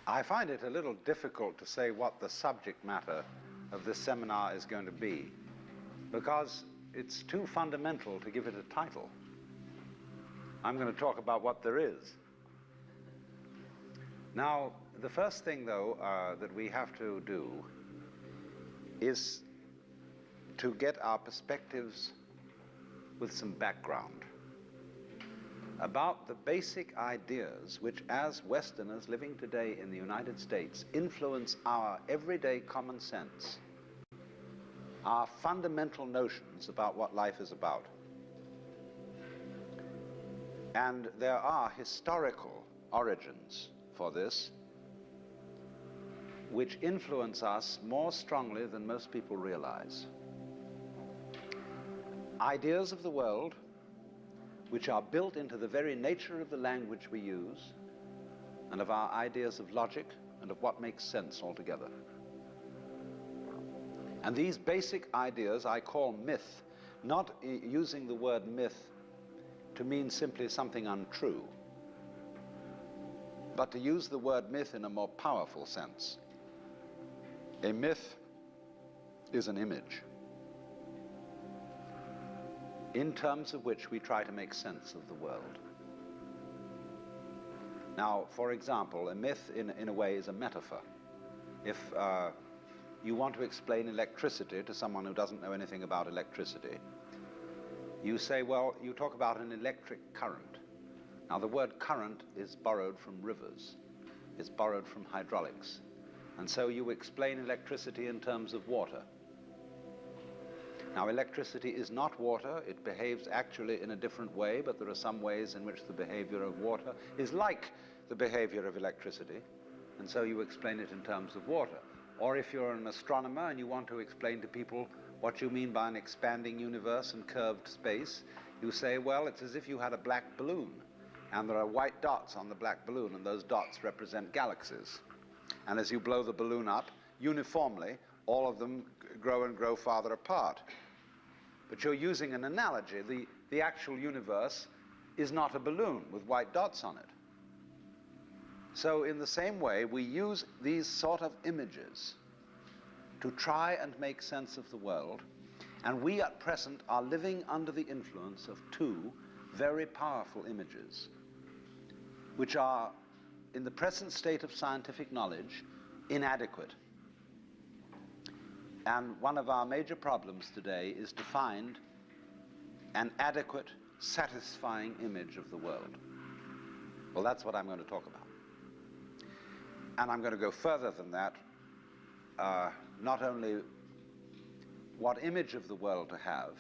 I find it a little difficult to say what the subject matter of this seminar is going to be, because it's too fundamental to give it a title. I'm going to talk about what there is. Now, the first thing, though, that we have to do is to get our perspectives with some background about the basic ideas which, as Westerners living today in the United States, influence our everyday common sense, our fundamental notions about what life is about. And there are historical origins for this which influence us more strongly than most people realize. Ideas of the world which are built into the very nature of the language we use and of our ideas of logic and of what makes sense altogether. And these basic ideas I call myth, not using the word myth to mean simply something untrue, but to use the word myth in a more powerful sense. A myth is an image in terms of which we try to make sense of the world. Now, for example, a myth in a way is a metaphor. If you want to explain electricity to someone who doesn't know anything about electricity, you say, well, you talk about an electric current. Now, the word current is borrowed from rivers. It's borrowed from hydraulics. And so you explain electricity in terms of water. Now, electricity is not water. It behaves actually in a different way, but there are some ways in which the behavior of water is like the behavior of electricity, and so you explain it in terms of water. Or if you're an astronomer and you want to explain to people what you mean by an expanding universe and curved space, you say, well, it's as if you had a black balloon, and there are white dots on the black balloon, and those dots represent galaxies. And as you blow the balloon up, uniformly, all of them grow and grow farther apart. But you're using an analogy. The actual universe is not a balloon with white dots on it. So in the same way, we use these sort of images to try and make sense of the world, and we at present are living under the influence of two very powerful images, which are, in the present state of scientific knowledge, inadequate. And one of our major problems today is to find an adequate, satisfying image of the world. Well, that's what I'm going to talk about. And I'm going to go further than that, not only what image of the world to have,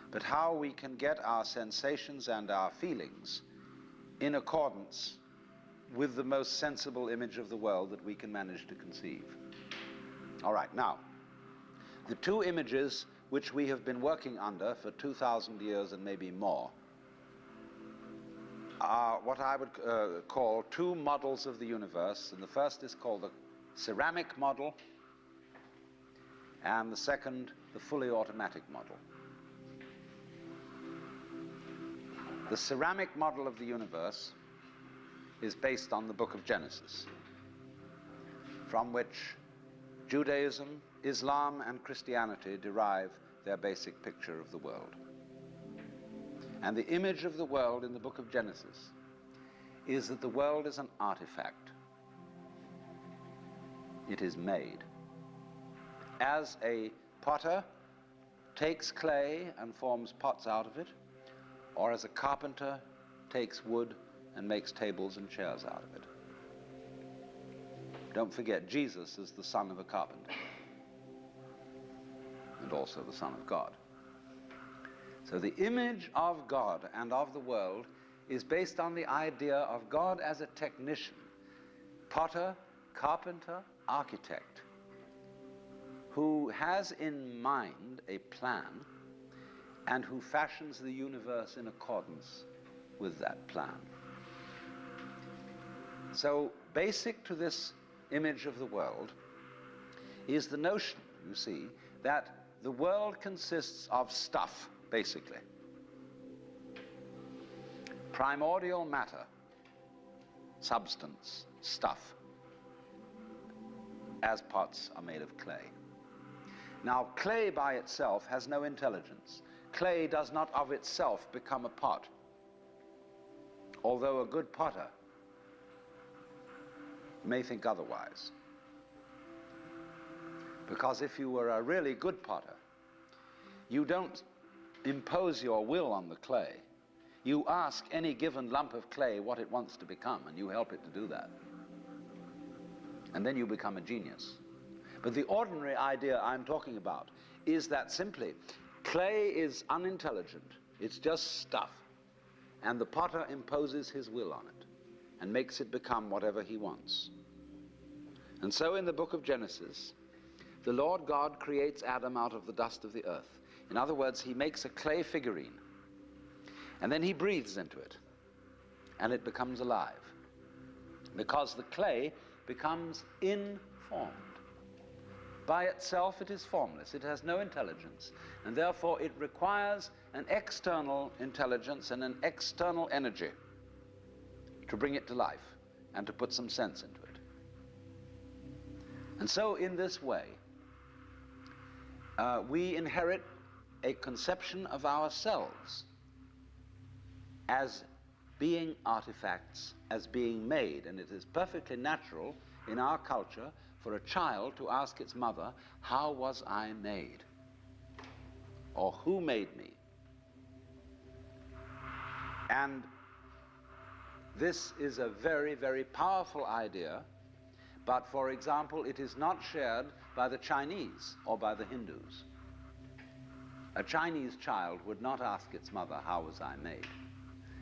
but how we can get our sensations and our feelings in accordance with the most sensible image of the world that we can manage to conceive. All right, now, the two images which we have been working under for 2,000 years and maybe more are what I would call two models of the universe, and the first is called the ceramic model, and the second, the fully automatic model. The ceramic model of the universe is based on the book of Genesis, from which Judaism, Islam, and Christianity derive their basic picture of the world. And the image of the world in the book of Genesis is that the world is an artifact. It is made. As a potter takes clay and forms pots out of it, or as a carpenter takes wood and makes tables and chairs out of it. Don't forget, Jesus is the son of a carpenter, and also the Son of God. So the image of God and of the world is based on the idea of God as a technician, potter, carpenter, architect, who has in mind a plan and who fashions the universe in accordance with that plan. So basic to this image of the world is the notion, you see, that the world consists of stuff, basically. Primordial matter, substance, stuff, as pots are made of clay. Now, clay by itself has no intelligence. Clay does not of itself become a pot, although a good potter may think otherwise. Because if you were a really good potter, you don't impose your will on the clay. You ask any given lump of clay what it wants to become, and you help it to do that. And then you become a genius. But the ordinary idea I'm talking about is that simply clay is unintelligent. It's just stuff. And the potter imposes his will on it and makes it become whatever he wants. And so in the book of Genesis, the Lord God creates Adam out of the dust of the earth. In other words, he makes a clay figurine, and then he breathes into it, and it becomes alive, because the clay becomes informed. By itself, it is formless. It has no intelligence, and therefore it requires an external intelligence and an external energy to bring it to life and to put some sense into it. And so in this way, we inherit a conception of ourselves as being artifacts, as being made, and it is perfectly natural in our culture for a child to ask its mother, how was I made? Or who made me? And this is a very, very powerful idea, but for example, it is not shared by the Chinese or by the Hindus. A Chinese child would not ask its mother, how was I made?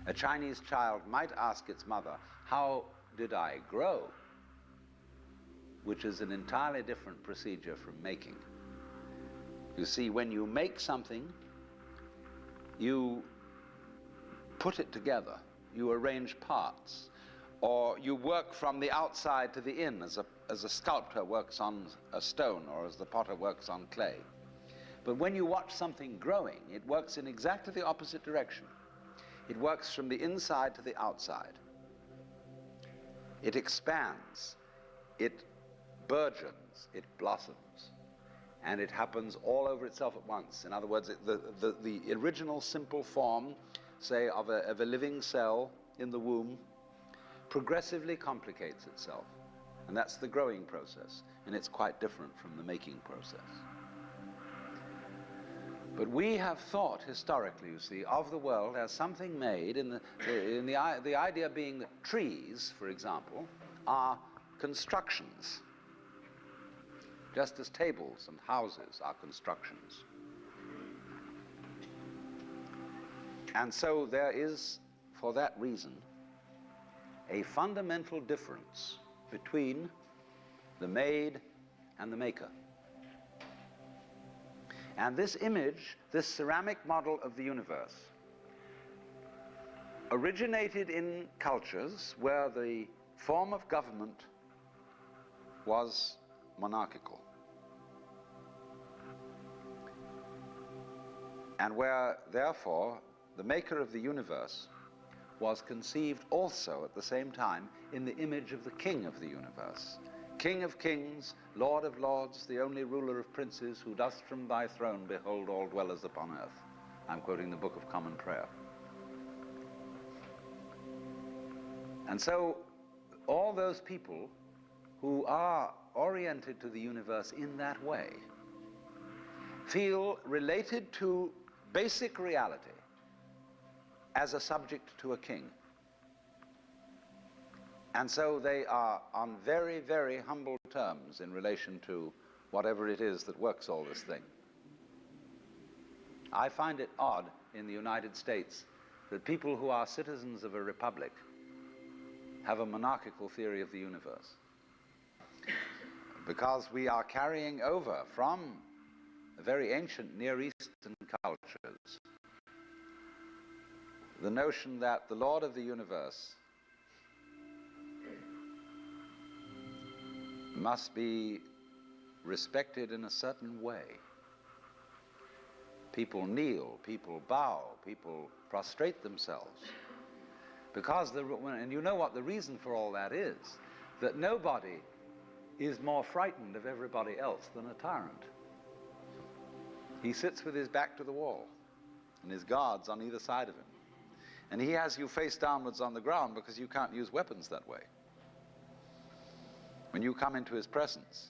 A Chinese child might ask its mother, how did I grow? Which is an entirely different procedure from making. You see, when you make something, you put it together, you arrange parts, or you work from the outside to the in, as a sculptor works on a stone, or as the potter works on clay. But when you watch something growing, it works in exactly the opposite direction. It works from the inside to the outside. It expands, it burgeons, it blossoms, and it happens all over itself at once. In other words, the original simple form, say, of a living cell in the womb, progressively complicates itself. And that's the growing process, and it's quite different from the making process. But we have thought historically, you see, of the world as something made the idea being that trees, for example, are constructions, just as tables and houses are constructions. And so there is, for that reason, a fundamental difference between the made and the maker. And this image, this ceramic model of the universe, originated in cultures where the form of government was monarchical, and where, therefore, the maker of the universe was conceived also at the same time in the image of the king of the universe. King of kings, Lord of lords, the only ruler of princes, who dost from thy throne behold all dwellers upon earth. I'm quoting the Book of Common Prayer. And so all those people who are oriented to the universe in that way feel related to basic reality as a subject to a king. And so they are on very, very humble terms in relation to whatever it is that works all this thing. I find it odd in the United States that people who are citizens of a republic have a monarchical theory of the universe, because we are carrying over from very ancient Near Eastern cultures the notion that the Lord of the universe must be respected in a certain way. People kneel, people bow, people prostrate themselves. Because, and you know what the reason for all that is, that nobody is more frightened of everybody else than a tyrant. He sits with his back to the wall, and his guards on either side of him. And he has you face downwards on the ground because you can't use weapons that way. When you come into his presence,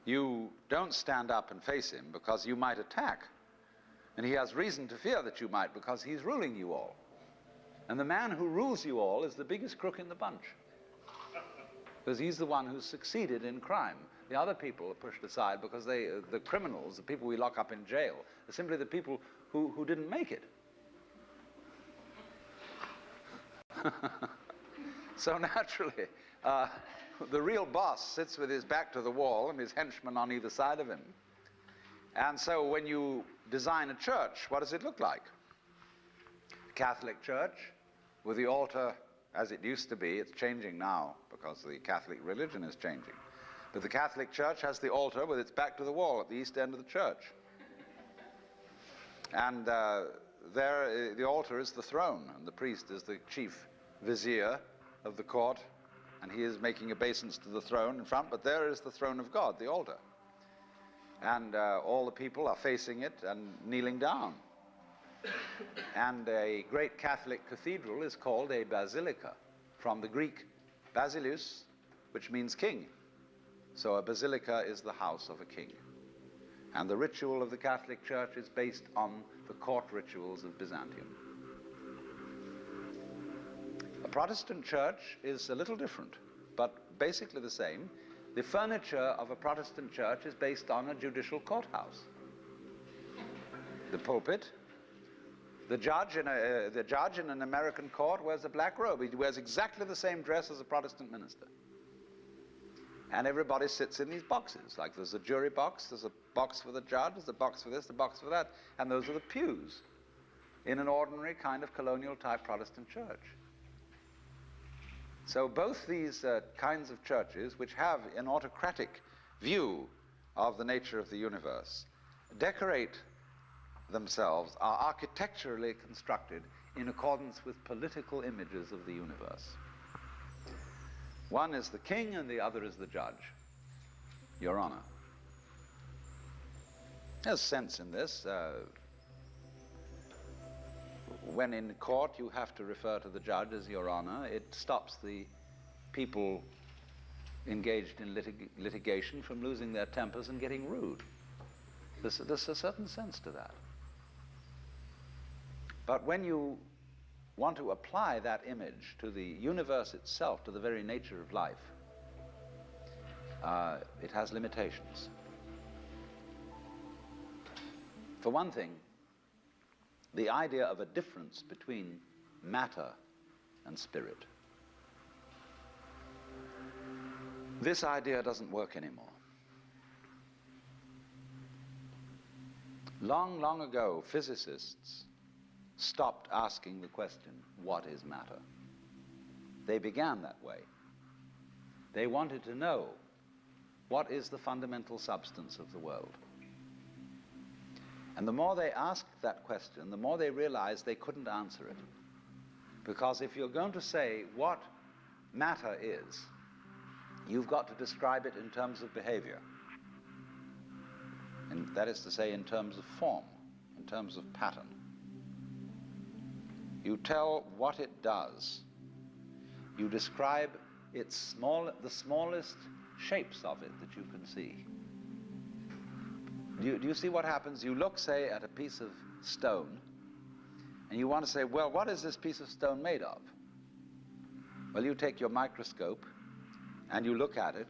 you don't stand up and face him because you might attack. And he has reason to fear that you might, because he's ruling you all. And the man who rules you all is the biggest crook in the bunch, because he's the one who's succeeded in crime. The other people are pushed aside because the criminals, the people we lock up in jail, are simply the people who didn't make it. So naturally, the real boss sits with his back to the wall and his henchmen on either side of him. And so when you design a church, what does it look like? A Catholic church with the altar as it used to be. It's changing now because the Catholic religion is changing. But the Catholic church has the altar with its back to the wall at the east end of the church. And there, the altar is the throne, and the priest is the chief vizier of the court, and he is making obeisance to the throne in front, but there is the throne of God, the altar. And all the people are facing it and kneeling down. And a great Catholic cathedral is called a basilica, from the Greek basileus, which means king. So a basilica is the house of a king. And the ritual of the Catholic Church is based on the court rituals of Byzantium. A Protestant church is a little different, but basically the same. The furniture of a Protestant church is based on a judicial courthouse. The pulpit, the judge in an American court wears a black robe. He wears exactly the same dress as a Protestant minister. And everybody sits in these boxes. Like there's a jury box, there's a box for the judge, there's a box for this, a box for that, and those are the pews in an ordinary kind of colonial type Protestant church. So both these kinds of churches, which have an autocratic view of the nature of the universe, decorate themselves, are architecturally constructed in accordance with political images of the universe. One is the king and the other is the judge, Your Honor. There's sense in this. When in court you have to refer to the judge as Your Honor, it stops the people engaged in litigation from losing their tempers and getting rude. There's a certain sense to that. But when you want to apply that image to the universe itself, to the very nature of life, it has limitations. For one thing, the idea of a difference between matter and spirit. This idea doesn't work anymore. Long, long ago, physicists stopped asking the question, what is matter? They began that way. They wanted to know, what is the fundamental substance of the world? And the more they asked that question, the more they realized they couldn't answer it. Because if you're going to say what matter is, you've got to describe it in terms of behavior. And that is to say, in terms of form, in terms of pattern. You tell what it does. You describe the smallest shapes of it that you can see. Do you see what happens? You look, say, at a piece of stone, and you want to say, well, what is this piece of stone made of? Well, you take your microscope, and you look at it,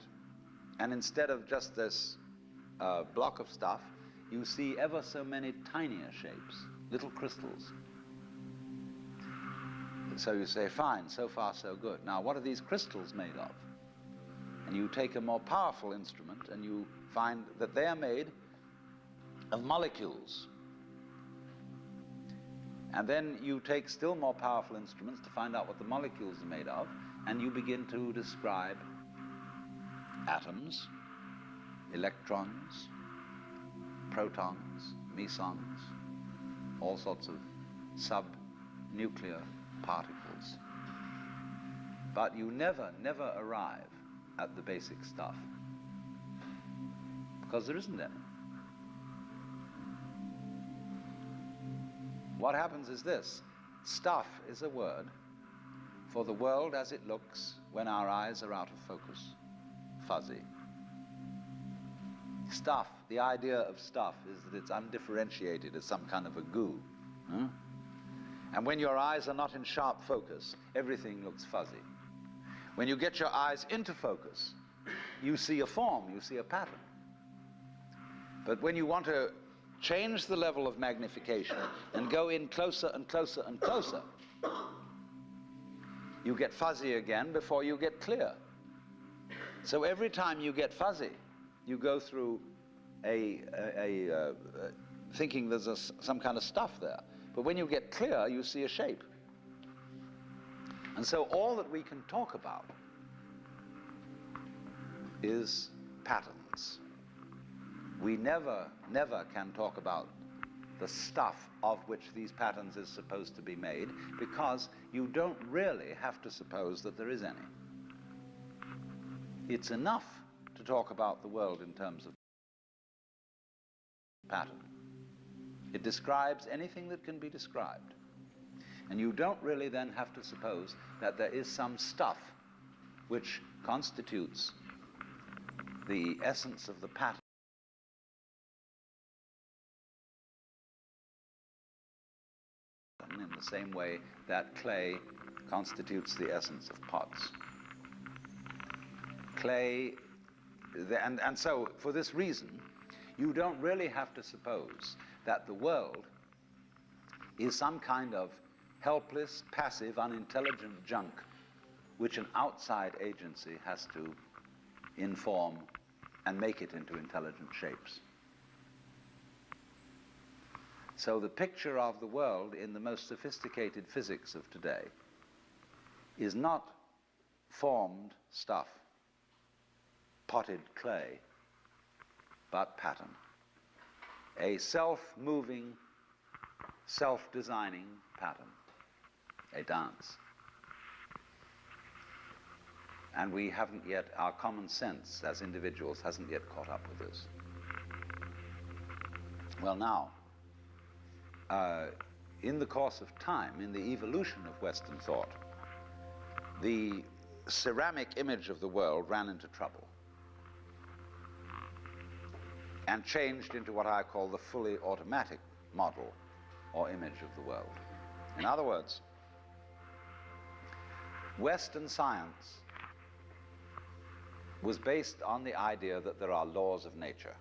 and instead of just this block of stuff, you see ever so many tinier shapes, little crystals. So you say, fine, so far so good. Now, what are these crystals made of? And you take a more powerful instrument, and you find that they are made of molecules. And then you take still more powerful instruments to find out what the molecules are made of, and you begin to describe atoms, electrons, protons, mesons, all sorts of subnuclear particles. But you never arrive at the basic stuff, because there isn't any. What happens is this: stuff is a word for the world as it looks when our eyes are out of focus, fuzzy. Stuff, the idea of stuff is that it's undifferentiated, it's some kind of a goo. And when your eyes are not in sharp focus, everything looks fuzzy. When you get your eyes into focus, you see a form, you see a pattern. But when you want to change the level of magnification and go in closer and closer and closer, you get fuzzy again before you get clear. So every time you get fuzzy, you go through thinking there's some kind of stuff there. But when you get clear, you see a shape. And so all that we can talk about is patterns. We never can talk about the stuff of which these patterns is supposed to be made, because you don't really have to suppose that there is any. It's enough to talk about the world in terms of pattern. It describes anything that can be described. And you don't really then have to suppose that there is some stuff which constitutes the essence of the pattern in the same way that clay constitutes the essence of pots. Clay, and so for this reason, you don't really have to suppose that the world is some kind of helpless, passive, unintelligent junk which an outside agency has to inform and make it into intelligent shapes. So the picture of the world in the most sophisticated physics of today is not formed stuff, potted clay, but pattern. A self-moving, self-designing pattern, a dance. And we haven't yet, our common sense as individuals hasn't yet caught up with this. Well, now, in the course of time, in the evolution of Western thought, the ceramic image of the world ran into trouble and changed into what I call the fully automatic model or image of the world. In other words, Western science was based on the idea that there are laws of nature.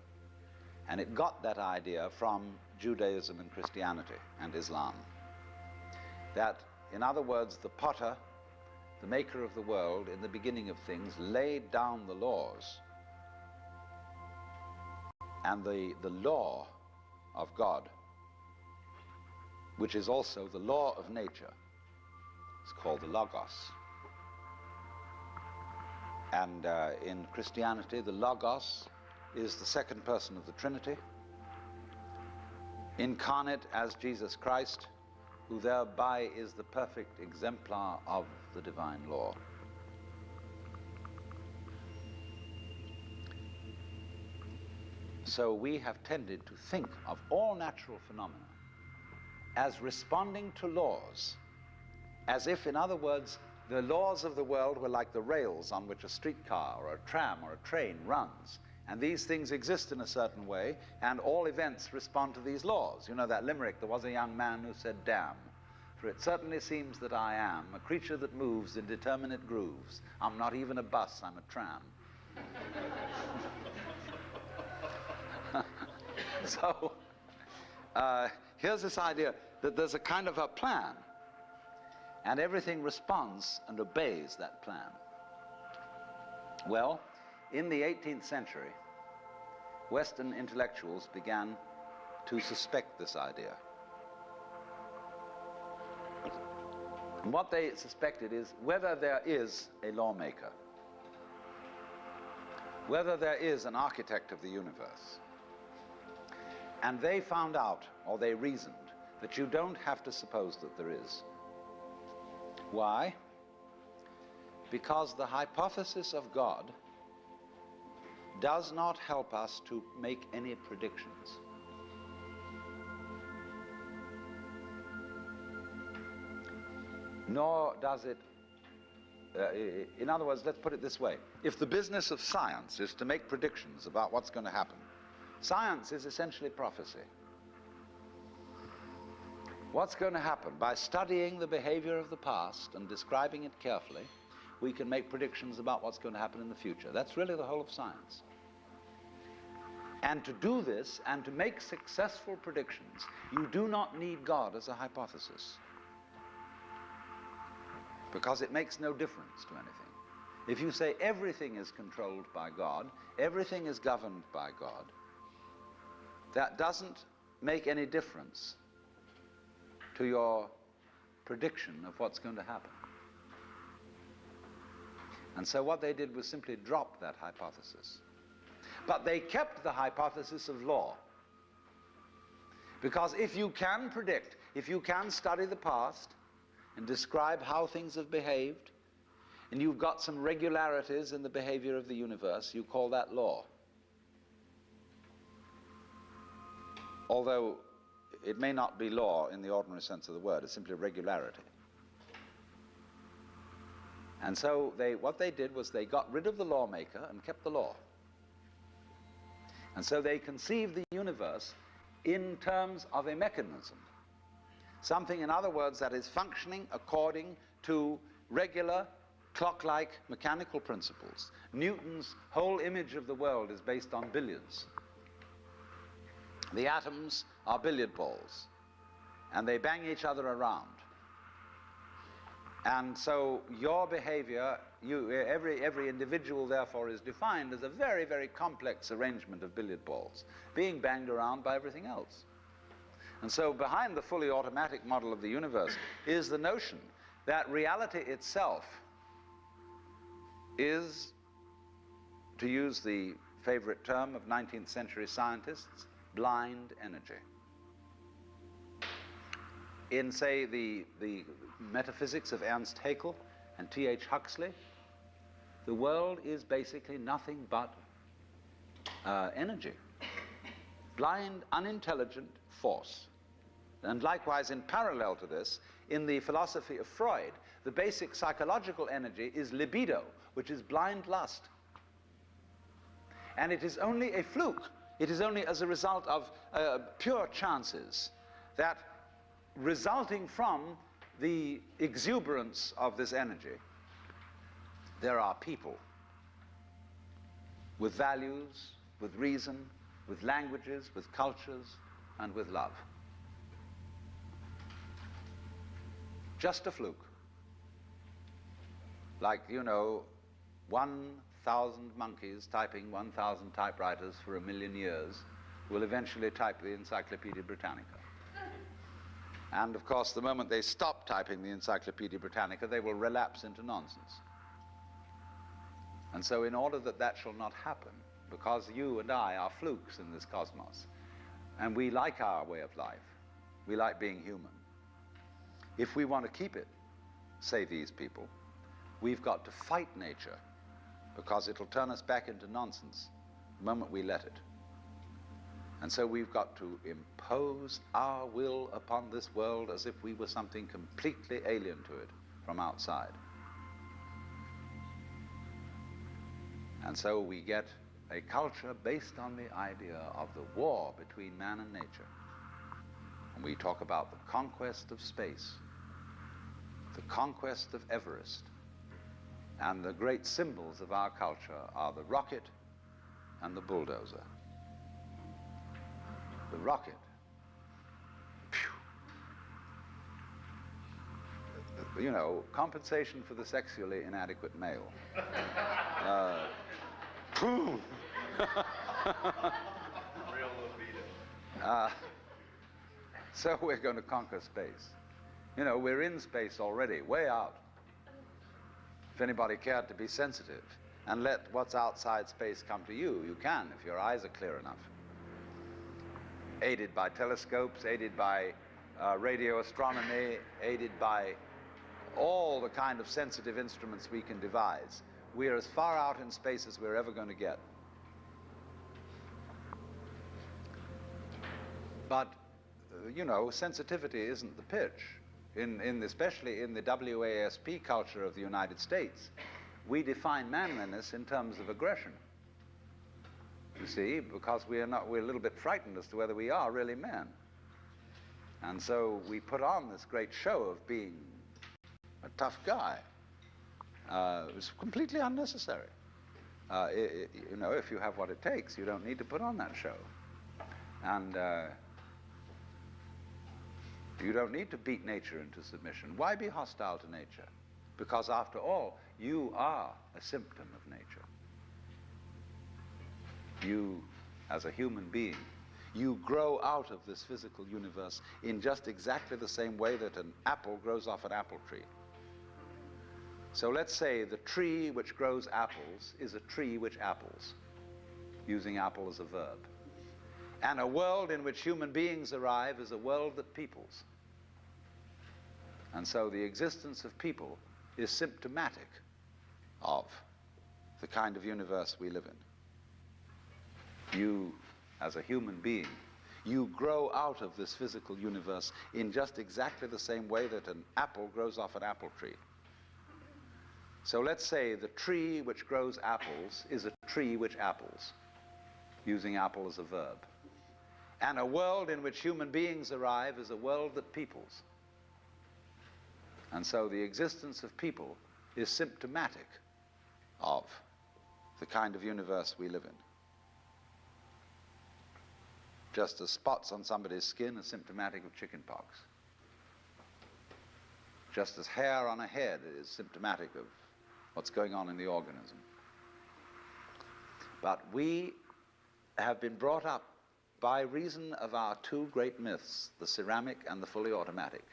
And it got that idea from Judaism and Christianity and Islam. That, in other words, the potter, the maker of the world, in the beginning of things, laid down the laws. And the law of God, which is also the law of nature, is called the Logos. And in Christianity, the Logos is the second person of the Trinity, incarnate as Jesus Christ, who thereby is the perfect exemplar of the divine law. So we have tended to think of all natural phenomena as responding to laws, as if, in other words, the laws of the world were like the rails on which a streetcar or a tram or a train runs. And these things exist in a certain way, and all events respond to these laws. You know that limerick, there was a young man who said, "Damn, for it certainly seems that I am a creature that moves in determinate grooves. I'm not even a bus, I'm a tram." So, here's this idea that there's a kind of a plan, and everything responds and obeys that plan. Well, in the 18th century, Western intellectuals began to suspect this idea. And what they suspected is whether there is a lawmaker, whether there is an architect of the universe. And they found out, or they reasoned, that you don't have to suppose that there is. Why? Because the hypothesis of God does not help us to make any predictions. Nor does it, in other words, let's put it this way. If the business of science is to make predictions about what's going to happen, science is essentially prophecy. What's going to happen? By studying the behavior of the past and describing it carefully, we can make predictions about what's going to happen in the future. That's really the whole of science. And to do this, and to make successful predictions, you do not need God as a hypothesis, because it makes no difference to anything. If you say everything is controlled by God, everything is governed by God, that doesn't make any difference to your prediction of what's going to happen. And so what they did was simply drop that hypothesis. But they kept the hypothesis of law. Because if you can predict, if you can study the past and describe how things have behaved, and you've got some regularities in the behavior of the universe, you call that law. Although it may not be law in the ordinary sense of the word, it's simply regularity. And so what they did was they got rid of the lawmaker and kept the law. And so they conceived the universe in terms of a mechanism. Something, in other words, that is functioning according to regular, clock-like mechanical principles. Newton's whole image of the world is based on billiards. The atoms are billiard balls, and they bang each other around. And so your behavior, every individual therefore is defined as a very, very complex arrangement of billiard balls being banged around by everything else. And so behind the fully automatic model of the universe is the notion that reality itself is, to use the favorite term of 19th century scientists, blind energy. In, say, the metaphysics of Ernst Haeckel and T.H. Huxley, The world is basically nothing but energy. Blind, unintelligent force. And likewise, in parallel to this, in the philosophy of Freud, the basic psychological energy is libido, which is blind lust. And it is only a fluke. It is only as a result of pure chances that, resulting from the exuberance of this energy, there are people with values, with reason, with languages, with cultures, and with love. Just a fluke. Like, 1,000 monkeys typing 1,000 typewriters for 1,000,000 years will eventually type the Encyclopedia Britannica. And of course, the moment they stop typing the Encyclopedia Britannica, they will relapse into nonsense. And so in order that that shall not happen, because you and I are flukes in this cosmos, and we like our way of life, we like being human, if we want to keep it, say these people, we've got to fight nature, because it'll turn us back into nonsense the moment we let it. And so we've got to impose our will upon this world as if we were something completely alien to it from outside. And so we get a culture based on the idea of the war between man and nature. And we talk about the conquest of space, the conquest of Everest. And the great symbols of our culture are the rocket and the bulldozer. The rocket. Compensation for the sexually inadequate male. Real libido. So we're going to conquer space. We're in space already, way out. If anybody cared to be sensitive and let what's outside space come to you, you can, if your eyes are clear enough. Aided by telescopes, aided by radio astronomy, aided by all the kind of sensitive instruments we can devise. We're as far out in space as we're ever going to get. But, sensitivity isn't the pitch. Especially in the WASP culture of the United States, we define manliness in terms of aggression. You see, because we're a little bit frightened as to whether we are really men. And so we put on this great show of being a tough guy. It's completely unnecessary. If you have what it takes, you don't need to put on that show. And you don't need to beat nature into submission. Why be hostile to nature? Because after all, you are a symptom of nature. You, as a human being, you grow out of this physical universe in just exactly the same way that an apple grows off an apple tree. So let's say the tree which grows apples is a tree which apples, using apple as a verb. And a world in which human beings arrive is a world that peoples. And so the existence of people is symptomatic of the kind of universe we live in. You, as a human being, you grow out of this physical universe in just exactly the same way that an apple grows off an apple tree. So let's say the tree which grows apples is a tree which apples, using apple as a verb. And a world in which human beings arrive is a world that peoples. And so the existence of people is symptomatic of the kind of universe we live in. Just as spots on somebody's skin are symptomatic of chickenpox. Just as hair on a head is symptomatic of what's going on in the organism. But we have been brought up by reason of our two great myths, the ceramic and the fully automatic,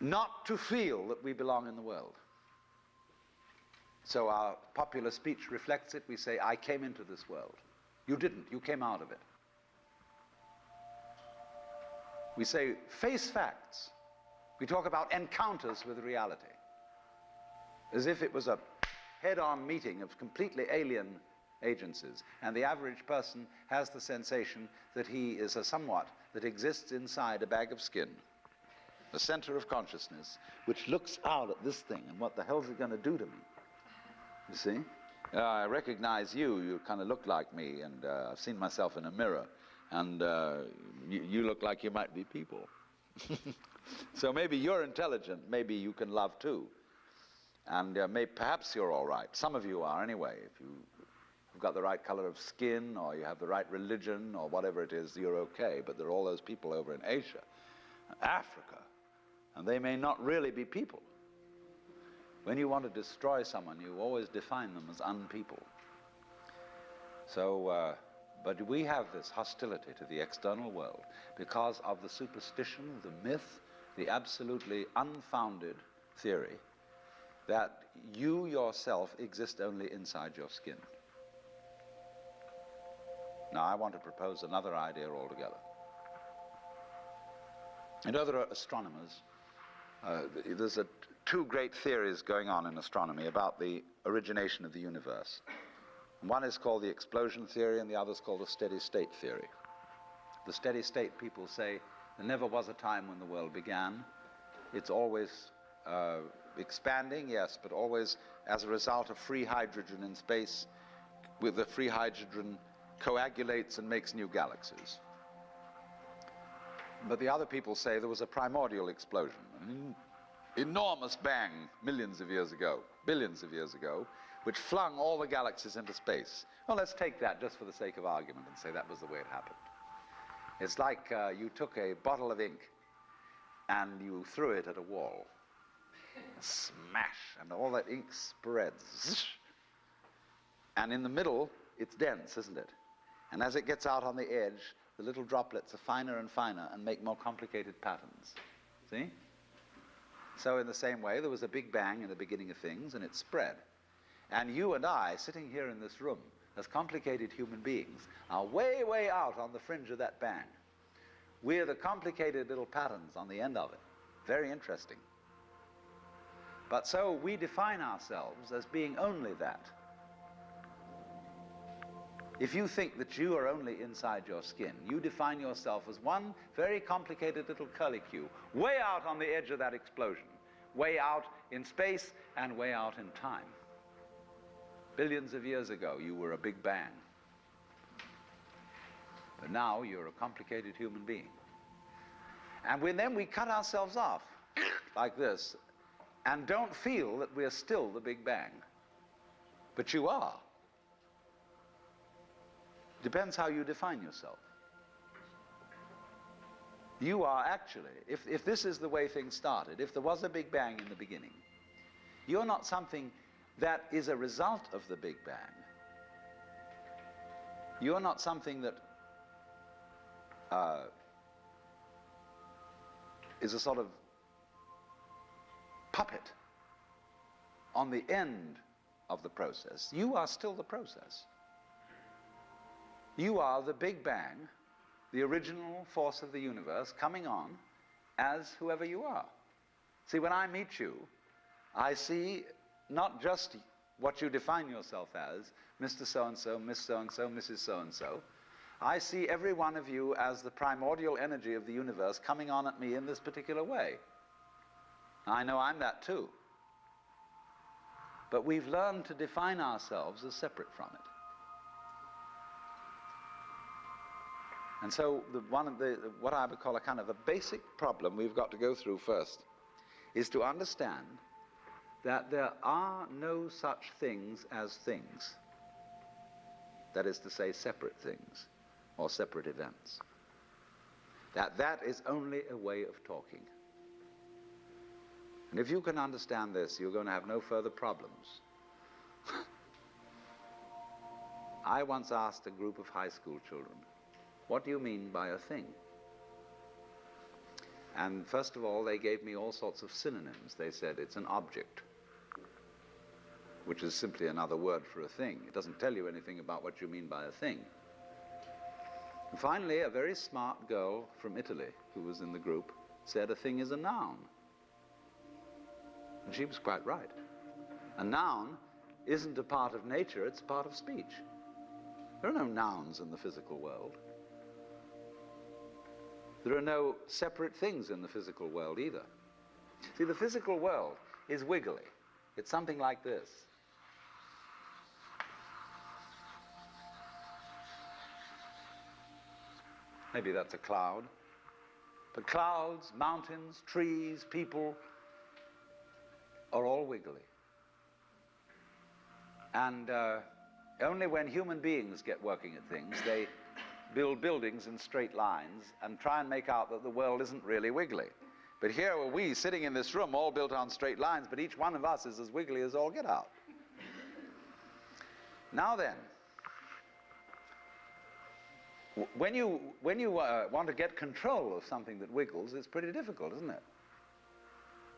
not to feel that we belong in the world. So our popular speech reflects it. We say, I came into this world. You didn't. You came out of it. We say, face facts. We talk about encounters with reality. as if it was a head-on meeting of completely alien agencies, and the average person has the sensation that he is a somewhat that exists inside a bag of skin, the center of consciousness, which looks out at this thing, and what the hell is it going to do to me? You see? I recognize you. You kind of look like me, and I've seen myself in a mirror, and you look like you might be people. So maybe you're intelligent, maybe you can love too, and perhaps you're all right. Some of you are anyway. If you've got the right color of skin, or you have the right religion, or whatever it is, you're okay. But there are all those people over in Asia, Africa, and they may not really be people. When you want to destroy someone, you always define them as unpeople. So, but we have this hostility to the external world because of the superstition, the myth, the absolutely unfounded theory that you yourself exist only inside your skin. Now, I want to propose another idea altogether. You know, there are astronomers. There's two great theories going on in astronomy about the origination of the universe. One is called the explosion theory, and the other is called the steady state theory. The steady state people say there never was a time when the world began. It's always expanding, yes, but always as a result of free hydrogen in space. With the free hydrogen coagulates and makes new galaxies. But the other people say there was a primordial explosion, an enormous bang millions of years ago, billions of years ago, which flung all the galaxies into space. Well, let's take that just for the sake of argument and say that was the way it happened. It's like you took a bottle of ink and you threw it at a wall. Smash, and all that ink spreads. And in the middle, it's dense, isn't it? And as it gets out on the edge, the little droplets are finer and finer and make more complicated patterns. See? So in the same way, there was a big bang in the beginning of things, and it spread. And you and I, sitting here in this room, as complicated human beings, are way, way out on the fringe of that bang. We're the complicated little patterns on the end of it. Very interesting. But so we define ourselves as being only that. If you think that you are only inside your skin, you define yourself as one very complicated little curlicue, way out on the edge of that explosion, way out in space and way out in time. Billions of years ago, you were a big bang. But now you're a complicated human being. And then we cut ourselves off like this and don't feel that we're still the Big Bang. But you are. Depends how you define yourself. You are actually, if this is the way things started, if there was a Big Bang in the beginning, you're not something that is a result of the Big Bang. You're not something that is a sort of puppet on the end of the process. You are still the process. You are the Big Bang, the original force of the universe, coming on as whoever you are. See, when I meet you, I see not just what you define yourself as, Mr. So-and-so, Miss So-and-so, Mrs. So-and-so. I see every one of you as the primordial energy of the universe coming on at me in this particular way. I know I'm that too. But we've learned to define ourselves as separate from it. And so what I would call a kind of a basic problem we've got to go through first is to understand that there are no such things as things. That is to say, separate things or separate events. That is only a way of talking. And if you can understand this, you're going to have no further problems. I once asked a group of high school children, what do you mean by a thing? And first of all, they gave me all sorts of synonyms. They said it's an object, which is simply another word for a thing. It doesn't tell you anything about what you mean by a thing. And finally, a very smart girl from Italy who was in the group said a thing is a noun. And she was quite right. A noun isn't a part of nature, it's a part of speech. There are no nouns in the physical world. There are no separate things in the physical world either. See, the physical world is wiggly. It's something like this. Maybe that's a cloud. But clouds, mountains, trees, people are all wiggly. And only when human beings get working at things, they build buildings in straight lines and try and make out that the world isn't really wiggly. But here are we sitting in this room all built on straight lines, but each one of us is as wiggly as all get out. Now then, when you want to get control of something that wiggles, it's pretty difficult, isn't it?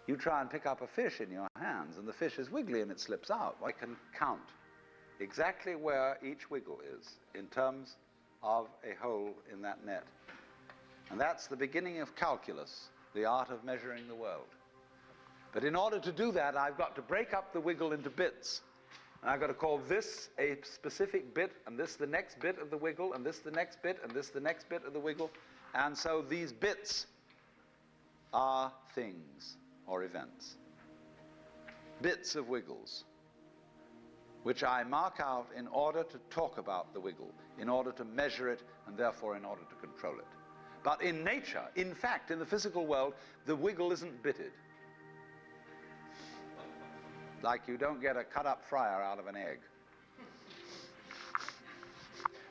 You try and pick up a fish in your hands, and the fish is wiggly and it slips out. I can count exactly where each wiggle is in terms of a hole in that net. And that's the beginning of calculus, the art of measuring the world. But in order to do that, I've got to break up the wiggle into bits. And I've got to call this a specific bit, and this the next bit of the wiggle, and this the next bit, and this the next bit of the wiggle. And so these bits are things or events. Bits of wiggles, which I mark out in order to talk about the wiggle, in order to measure it, and therefore in order to control it. But in nature, in fact, in the physical world, the wiggle isn't bitted. Like you don't get a cut-up fryer out of an egg.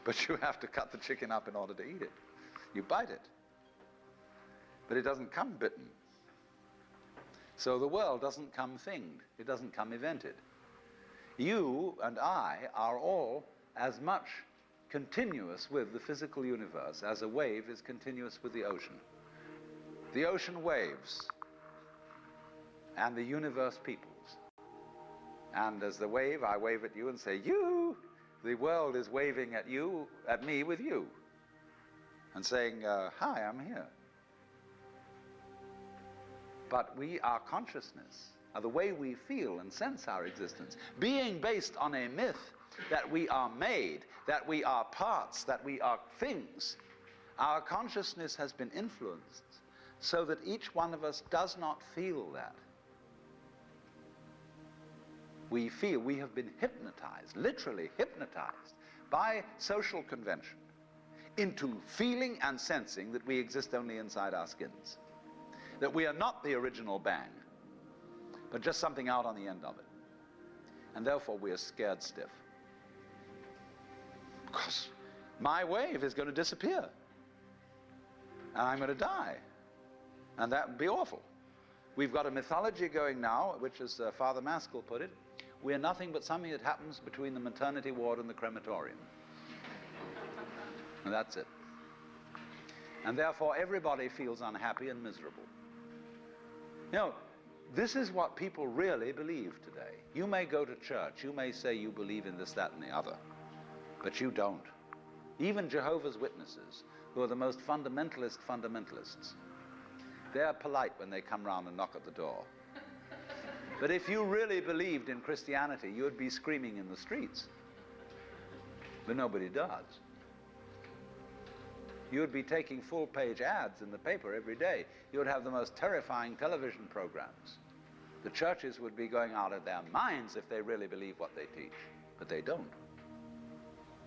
But you have to cut the chicken up in order to eat it. You bite it. But it doesn't come bitten. So the world doesn't come thinged. It doesn't come evented. You and I are all as much continuous with the physical universe as a wave is continuous with the ocean. The ocean waves, and the universe peoples. And as the wave, I wave at you and say, you! The world is waving at you, at me with you, and saying, hi, I'm here. But our consciousness, the way we feel and sense our existence, being based on a myth that we are made, that we are parts, that we are things, our consciousness has been influenced so that each one of us does not feel that. We feel we have been hypnotized, literally hypnotized, by social convention into feeling and sensing that we exist only inside our skins. That we are not the original bang, but just something out on the end of it. And therefore we are scared stiff. Because my wave is going to disappear. And I'm going to die. And that would be awful. We've got a mythology going now, which as Father Maskell put it, we are nothing but something that happens between the maternity ward and the crematorium. And that's it. And therefore everybody feels unhappy and miserable. You know, this is what people really believe today. You may go to church, you may say you believe in this, that, and the other, but you don't. Even Jehovah's Witnesses, who are the most fundamentalists, they're polite when they come round and knock at the door. But if you really believed in Christianity, you would be screaming in the streets. But nobody does. You would be taking full-page ads in the paper every day. You would have the most terrifying television programs. The churches would be going out of their minds if they really believe what they teach. But they don't.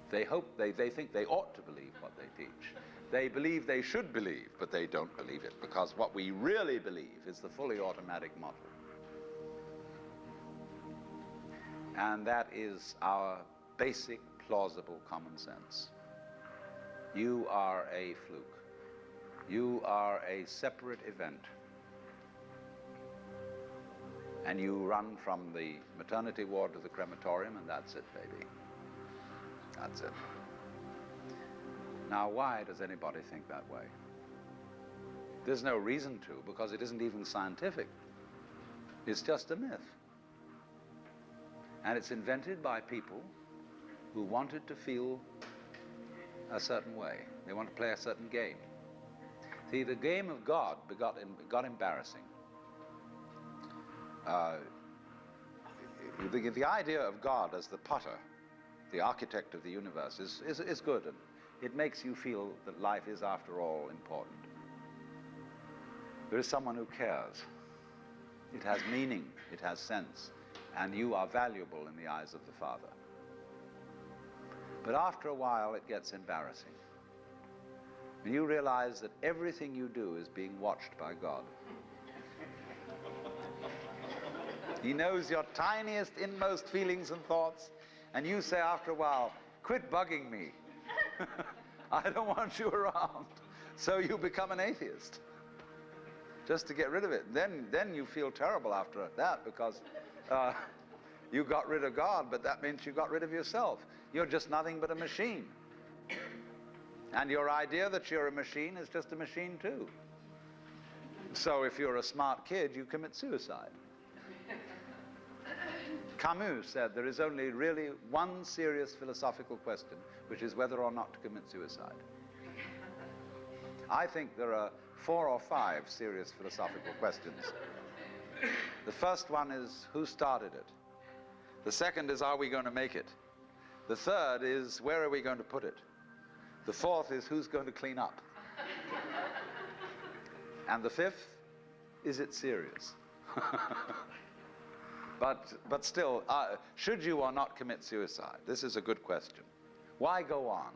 They think they ought to believe what they teach. They believe they should believe, but they don't believe it, because what we really believe is the fully automatic model. And that is our basic, plausible common sense. You are a fluke. You are a separate event. And you run from the maternity ward to the crematorium, and that's it, baby. That's it. Now, why does anybody think that way? There's no reason to, because it isn't even scientific. It's just a myth. And it's invented by people who wanted to feel a certain way. They want to play a certain game. See, the game of God got embarrassing. The idea of God as the potter, the architect of the universe, is good, and it makes you feel that life is, after all, important. There is someone who cares. It has meaning, it has sense, and you are valuable in the eyes of the Father. But after a while, it gets embarrassing. And you realize that everything you do is being watched by God. He knows your tiniest, inmost feelings and thoughts, and you say after a while, quit bugging me. I don't want you around. So you become an atheist, just to get rid of it. Then you feel terrible after that, because you got rid of God, but that means you got rid of yourself. You're just nothing but a machine. And your idea that you're a machine is just a machine too. So if you're a smart kid, you commit suicide. Camus said there is only really one serious philosophical question, which is whether or not to commit suicide. I think there are 4 or 5 serious philosophical questions. The first one is, who started it? The second is, are we going to make it? The third is, where are we going to put it? The fourth is, who's going to clean up? And the fifth, is it serious? But still, should you or not commit suicide? This is a good question. Why go on?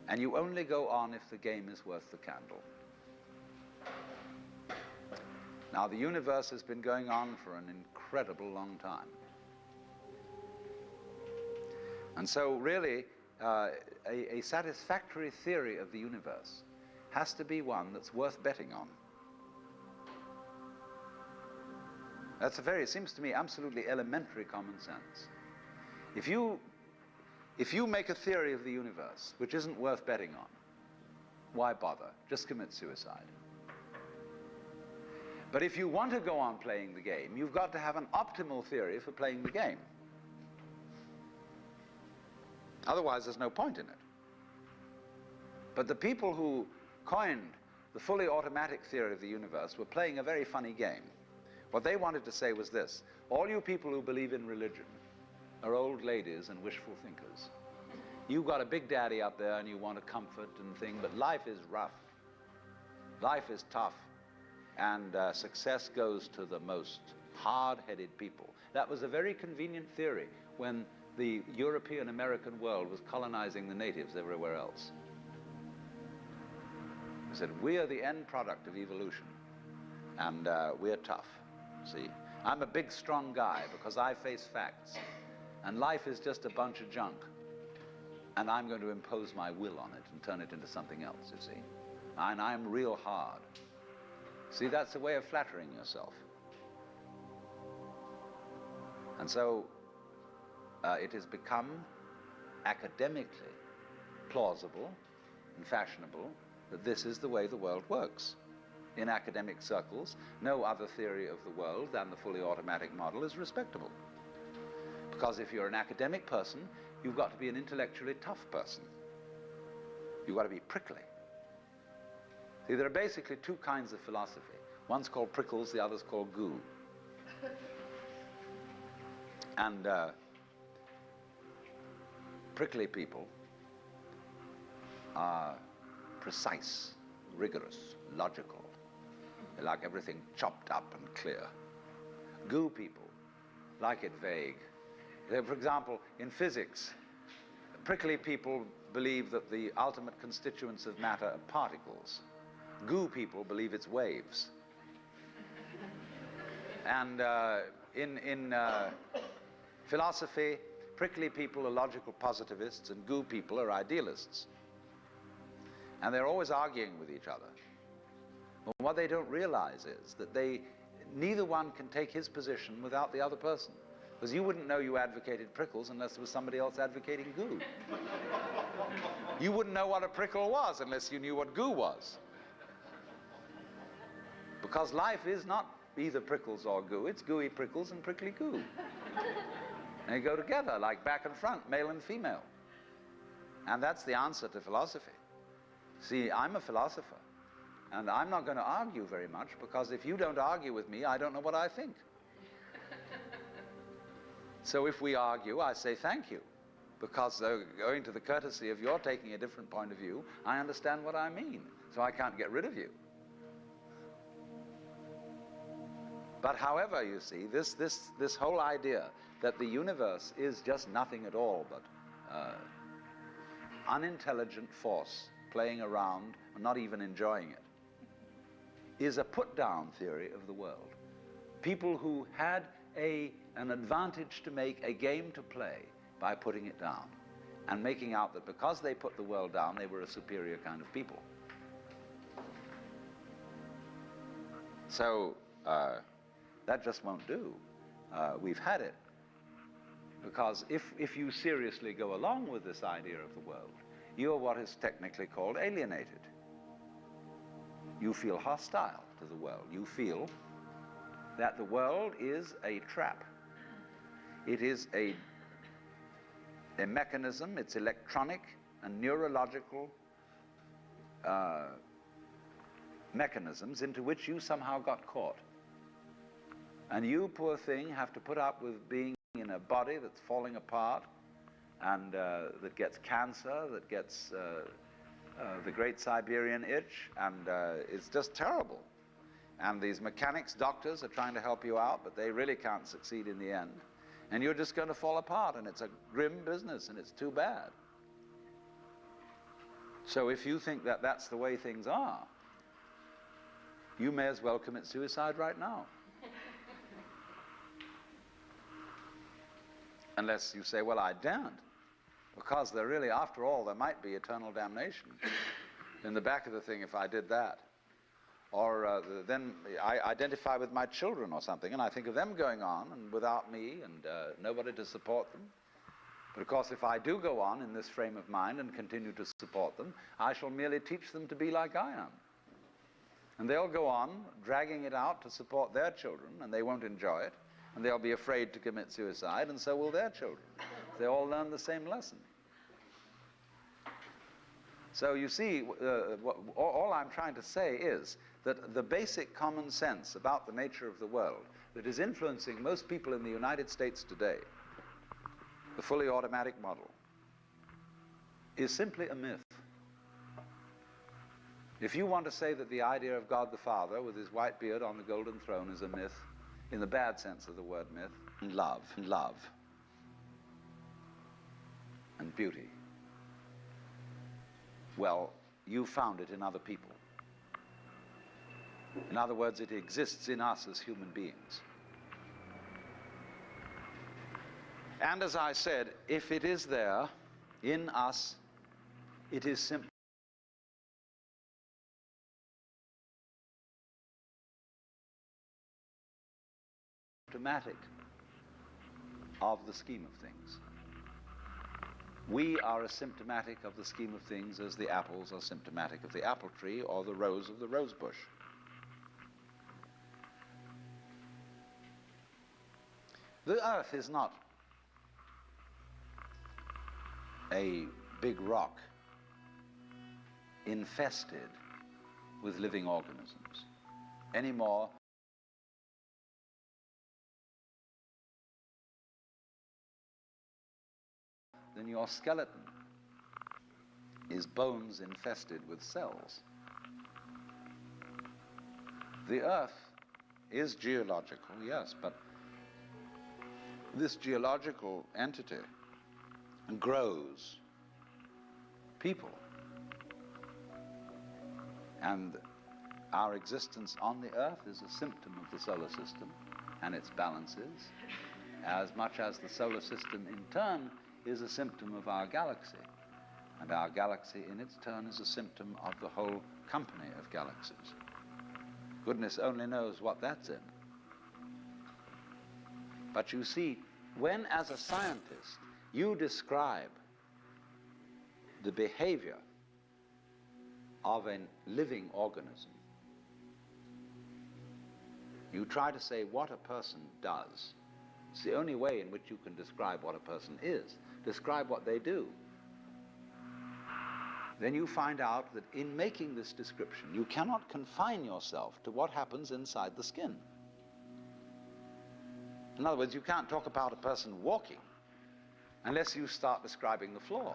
And you only go on if the game is worth the candle. Now, the universe has been going on for an incredible long time. And so really, a satisfactory theory of the universe has to be one that's worth betting on. That's it seems to me, absolutely elementary common sense. If you make a theory of the universe which isn't worth betting on, why bother? Just commit suicide. But if you want to go on playing the game, you've got to have an optimal theory for playing the game. Otherwise, there's no point in it. But the people who coined the fully automatic theory of the universe were playing a very funny game. What they wanted to say was this: all you people who believe in religion are old ladies and wishful thinkers. You've got a big daddy up there and you want a comfort and thing, but life is rough. Life is tough. And success goes to the most hard-headed people. That was a very convenient theory when the European-American world was colonizing the natives everywhere else. They said, we are the end product of evolution, and we're tough. See, I'm a big, strong guy because I face facts, and life is just a bunch of junk, and I'm going to impose my will on it and turn it into something else, you see. And I'm real hard. See, that's a way of flattering yourself. And so it has become academically plausible and fashionable that this is the way the world works. In academic circles, no other theory of the world than the fully automatic model is respectable. Because if you're an academic person, you've got to be an intellectually tough person. You've got to be prickly. See, there are basically 2 kinds of philosophy. One's called prickles, the other's called goo. And prickly people are precise, rigorous, logical. They like everything chopped up and clear. Goo people like it vague. For example, in physics, prickly people believe that the ultimate constituents of matter are particles. Goo people believe it's waves. And in philosophy, prickly people are logical positivists and goo people are idealists. And they're always arguing with each other. But what they don't realize is that neither one can take his position without the other person. Because you wouldn't know you advocated prickles unless there was somebody else advocating goo. You wouldn't know what a prickle was unless you knew what goo was. Because life is not either prickles or goo, it's gooey prickles and prickly goo. And they go together like back and front, male and female. And that's the answer to philosophy. See, I'm a philosopher, and I'm not going to argue very much, because if you don't argue with me, I don't know what I think. So if we argue, I say thank you, because owing to the courtesy of your taking a different point of view, I understand what I mean, so I can't get rid of you. But however, you see, this whole idea that the universe is just nothing at all but unintelligent force playing around and not even enjoying it is a put-down theory of the world. People who had an advantage to make, a game to play by putting it down and making out that because they put the world down, they were a superior kind of people. So that just won't do. We've had it. Because if you seriously go along with this idea of the world, you are what is technically called alienated. You feel hostile to the world. You feel that the world is a trap. It is a mechanism, it's electronic and neurological mechanisms into which you somehow got caught. And you, poor thing, have to put up with being in a body that's falling apart and that gets cancer, that gets the great Siberian itch, and it's just terrible. And these mechanics, doctors are trying to help you out, but they really can't succeed in the end. And you're just going to fall apart, and it's a grim business, and it's too bad. So if you think that that's the way things are, you may as well commit suicide right now. Unless you say, well, I daren't, because there really, after all, there might be eternal damnation in the back of the thing if I did that. Or then I identify with my children or something, and I think of them going on and without me and nobody to support them. But of course, if I do go on in this frame of mind and continue to support them, I shall merely teach them to be like I am. And they'll go on dragging it out to support their children, and they won't enjoy it, and they'll be afraid to commit suicide, and so will their children. They all learn the same lesson. So you see, all I'm trying to say is that the basic common sense about the nature of the world that is influencing most people in the United States today, the fully automatic model, is simply a myth. If you want to say that the idea of God the Father with his white beard on the golden throne is a myth, in the bad sense of the word myth, and love, and beauty, well, you found it in other people. In other words, it exists in us as human beings. And as I said, if it is there in us, it is simply symptomatic of the scheme of things. We are as symptomatic of the scheme of things as the apples are symptomatic of the apple tree or the rose of the rose bush. The earth is not a big rock infested with living organisms any more than your skeleton is bones infested with cells. The earth is geological, yes, but this geological entity grows people. And our existence on the earth is a symptom of the solar system and its balances, as much as the solar system in turn is a symptom of our galaxy. And our galaxy in its turn is a symptom of the whole company of galaxies. Goodness only knows what that's in. But you see, when as a scientist you describe the behavior of a living organism, you try to say what a person does. It's the only way in which you can describe what a person is. Describe what they do. Then you find out that in making this description, you cannot confine yourself to what happens inside the skin. In other words, you can't talk about a person walking unless you start describing the floor.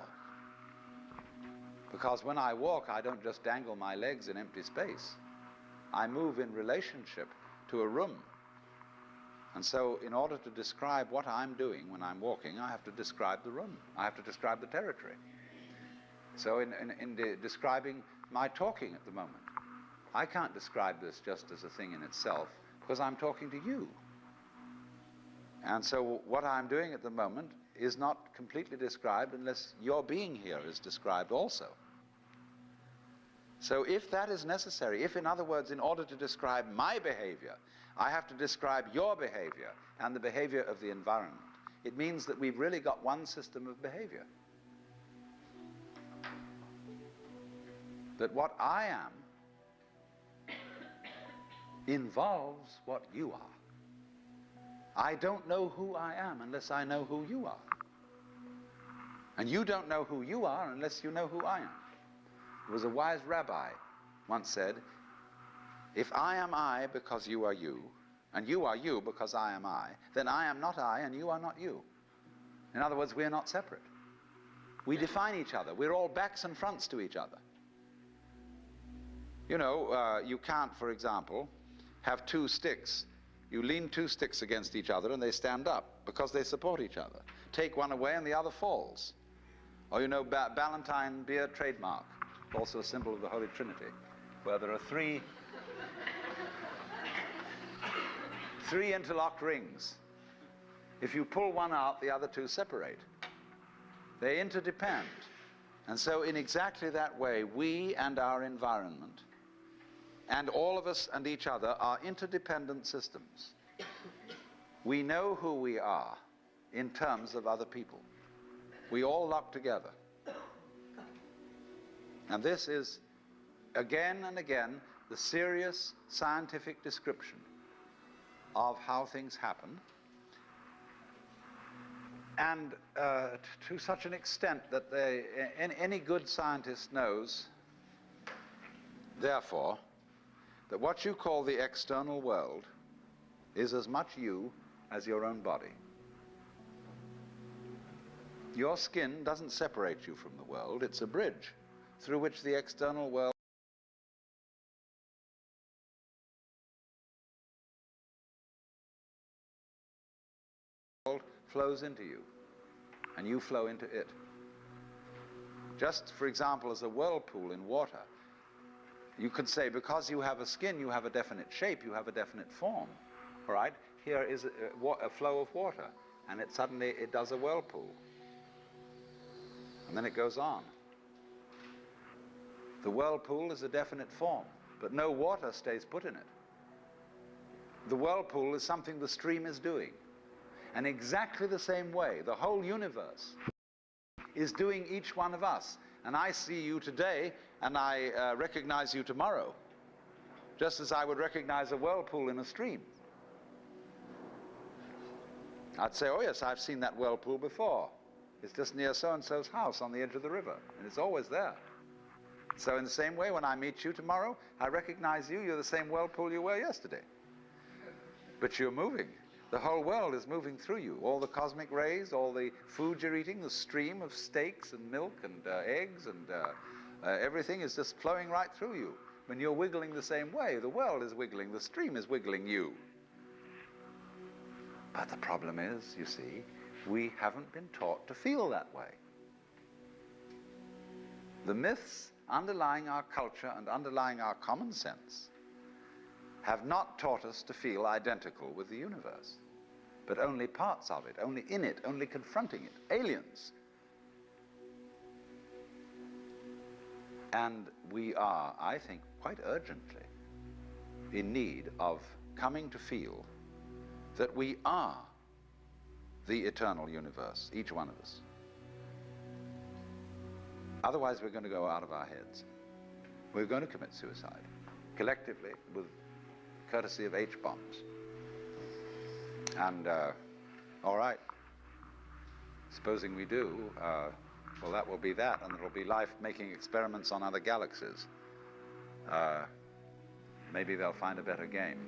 Because when I walk, I don't just dangle my legs in empty space. I move in relationship to a room. And so in order to describe what I'm doing when I'm walking, I have to describe the room. I have to describe the territory. So in describing my talking at the moment, I can't describe this just as a thing in itself, because I'm talking to you. And so what I'm doing at the moment is not completely described unless your being here is described also. So if that is necessary, if, in other words, in order to describe my behavior, I have to describe your behavior and the behavior of the environment, it means that we've really got one system of behavior. That what I am involves what you are. I don't know who I am unless I know who you are. And you don't know who you are unless you know who I am. There was a wise rabbi once said, if I am I because you are you, and you are you because I am I, then I am not I and you are not you. In other words, we're not separate. We define each other. We're all backs and fronts to each other. You know, you can't, for example, have two sticks. You lean two sticks against each other and they stand up because they support each other. Take one away and the other falls. Or you know, Ballantine beer trademark, also a symbol of the Holy Trinity, where there are three interlocked rings. If you pull one out, the other two separate. They interdepend. And so in exactly that way, we and our environment, and all of us and each other, are interdependent systems. We know who we are in terms of other people. We all lock together. And this is, again and again, the serious scientific description of how things happen. And to such an extent that any good scientist knows, therefore, that what you call the external world is as much you as your own body. Your skin doesn't separate you from the world, it's a bridge through which the external world flows into you, and you flow into it. Just, for example, as a whirlpool in water, you could say, because you have a skin, you have a definite shape, you have a definite form. All right? Here is a flow of water, and suddenly it does a whirlpool. And then it goes on. The whirlpool is a definite form, but no water stays put in it. The whirlpool is something the stream is doing. And exactly the same way, the whole universe is doing each one of us. And I see you today, and I recognize you tomorrow, just as I would recognize a whirlpool in a stream. I'd say, oh yes, I've seen that whirlpool before. It's just near so-and-so's house on the edge of the river, and it's always there. So in the same way, when I meet you tomorrow, I recognize you, you're the same whirlpool you were yesterday. But you're moving. The whole world is moving through you. All the cosmic rays, all the food you're eating, the stream of steaks and milk and eggs and everything is just flowing right through you. When you're wiggling the same way, the world is wiggling, the stream is wiggling you. But the problem is, you see, we haven't been taught to feel that way. The myths underlying our culture and underlying our common sense have not taught us to feel identical with the universe, but only parts of it, only in it, only confronting it, aliens. And we are, I think, quite urgently in need of coming to feel that we are the eternal universe, each one of us. Otherwise, we're going to go out of our heads. We're going to commit suicide, collectively, with courtesy of H-bombs. And, all right, supposing we do, well, that will be that, and it'll be life making experiments on other galaxies. Maybe they'll find a better game.